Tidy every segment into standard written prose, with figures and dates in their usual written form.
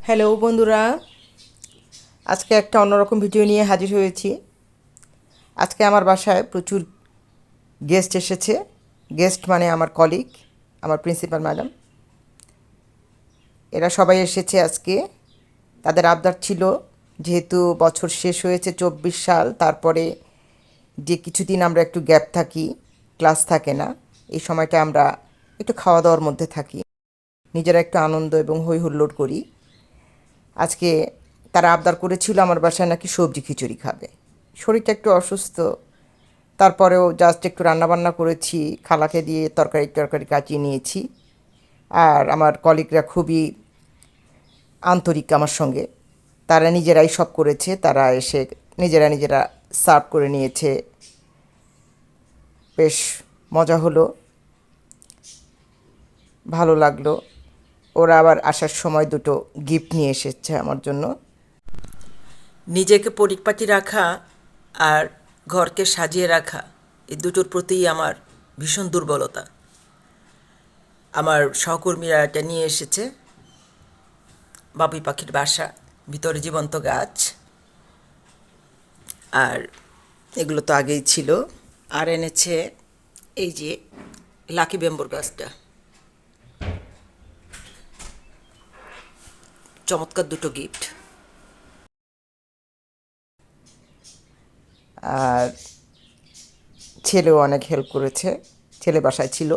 Hello বন্ধুরা, আজকে একটা অন্যরকম ভিডিও নিয়ে হাজির হয়েছি। আজকে আমার বাসায় প্রচুর গেস্ট এসেছে। গেস্ট মানে আমার কলিগ, আমার প্রিন্সিপাল ম্যাডাম। এরা সবাই এসেছে আজকে। তাদের আবদার ছিল, যেহেতু বছর শেষ হয়েছে 24 সাল, তারপরে যে কিছুদিন আমরা একটু গ্যাপ থাকি, ক্লাস থাকে না, এই সময়টা আমরা একটু খাওয়া দাওয়ার মধ্যে থাকি, নিজেরা একটু আনন্দ এবং হই হুল্লোড় করি। আজকে তারা আবদার করেছিল আমার বাসায় নাকি সবজি খিচুড়ি খাবে। শরীরটা একটু অসুস্থ, তারপরেও জাস্ট একটু রান্নাবান্না করেছি, খালাকে দিয়ে তরকারি টরকারি কাটিয়ে নিয়েছি। আর আমার কলিগরা খুবই আন্তরিক আমার সঙ্গে, তারা নিজেরাই সব করেছে। তারা এসে নিজেরা সার্ভ করে নিয়েছে, বেশ মজা হলো, ভালো লাগলো। ওরা আবার আসার সময় দুটো গিফট নিয়ে এসেছে আমার জন্য। নিজেকে পরিপাটি রাখা আর ঘরকে সাজিয়ে রাখা, এই দুটোর প্রতিই আমার ভীষণ দুর্বলতা। আমার সহকর্মীরা এটা নিয়ে এসেছে, বাবুই পাখির বাসা, ভিতরে জীবন্ত গাছ, আর এগুলো তো আগেই ছিল। আর এনেছে এই যে লাকি বেম্বর গাছটা, চমৎকার দুটো গিফট। আর ছেলেও অনেক হেল্প করেছে। ছেলে বাসায় ছিল,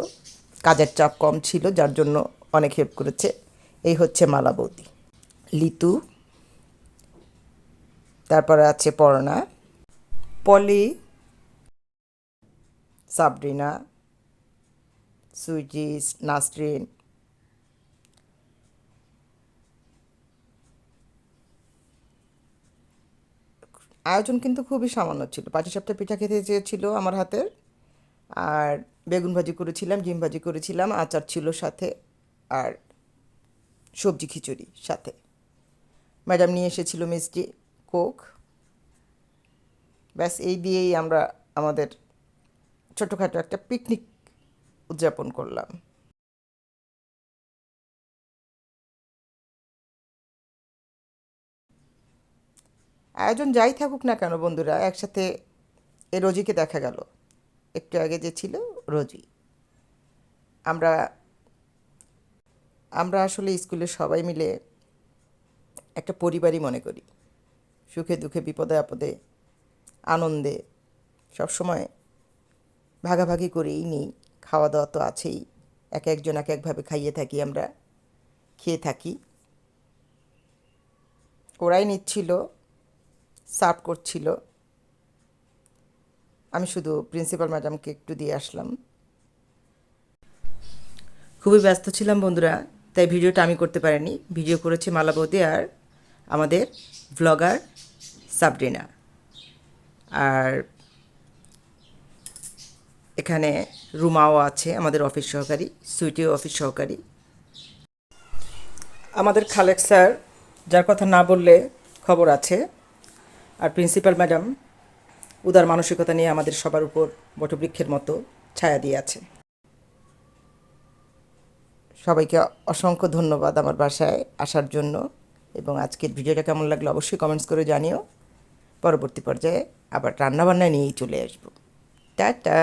কাজের চাপ কম ছিল, যার জন্য অনেক হেল্প করেছে। এই হচ্ছে মালা বৌদি, লিতু, তারপরে আছে পর্ণা, পলি, সাবরিনা, সুইটি, নাসরিন। আয়োজন কিন্তু খুবই সামান্য ছিল। পাটিসাপটা পিঠা খেতে চেয়েছিল আমার হাতের, আর বেগুন ভাজি করেছিলাম, ডিম ভাজি করেছিলাম, আচার ছিল সাথে, আর সবজি খিচুড়ি সাথে। ম্যাডাম নিয়ে এসেছিল মিষ্টি, কোক। ব্যাস এই দিয়েই আমরা আমাদের ছোটোখাটো একটা পিকনিক উদযাপন করলাম। আয়োজন যাই থাকুক না কেন বন্ধুরা, একসাথে এ রোজিকে দেখা গেল, একটু আগে যে ছিল রোজি। আমরা আমরা আসলে স্কুলে সবাই মিলে একটা পরিবারই মনে করি। সুখে দুঃখে, বিপদে আপদে, আনন্দে সবসময় ভাগাভাগি করেই নিই। খাওয়া দাওয়া তো আছেই, এক একজন এক একভাবে খাইয়ে থাকি, আমরা খেয়ে থাকি। ওরাই নিচ্ছিল, সার্ভ করছিল, আমি শুধু প্রিন্সিপাল ম্যাডামকে একটু দিয়ে আসলাম। খুবই ব্যস্ত ছিলাম বন্ধুরা, তাই ভিডিওটা আমি করতে পারিনি। ভিডিও করেছে মালা বৌদি আর আমাদের ভ্লগার সাবরিনা। আর এখানে রুমাও আছে, আমাদের অফিস সহকারী, সুইটিও অফিস সহকারী। আমাদের খালেক স্যার, যার কথা না বললে খবর আছে, আর প্রিন্সিপাল ম্যাডাম উদার মানসিকতা নিয়ে আমাদের সবার উপর বটবৃক্ষের মতো ছায়া দিয়ে আছে। সবাইকে অসংখ্য ধন্যবাদ আমার বাসায় আসার জন্য, এবং আজকের ভিডিওটা কেমন লাগলো অবশ্যই কমেন্টস করে জানিও। পরবর্তী পর্যায়ে আবার রান্নাবান্না নিয়েই চলে আসবো। টাটা।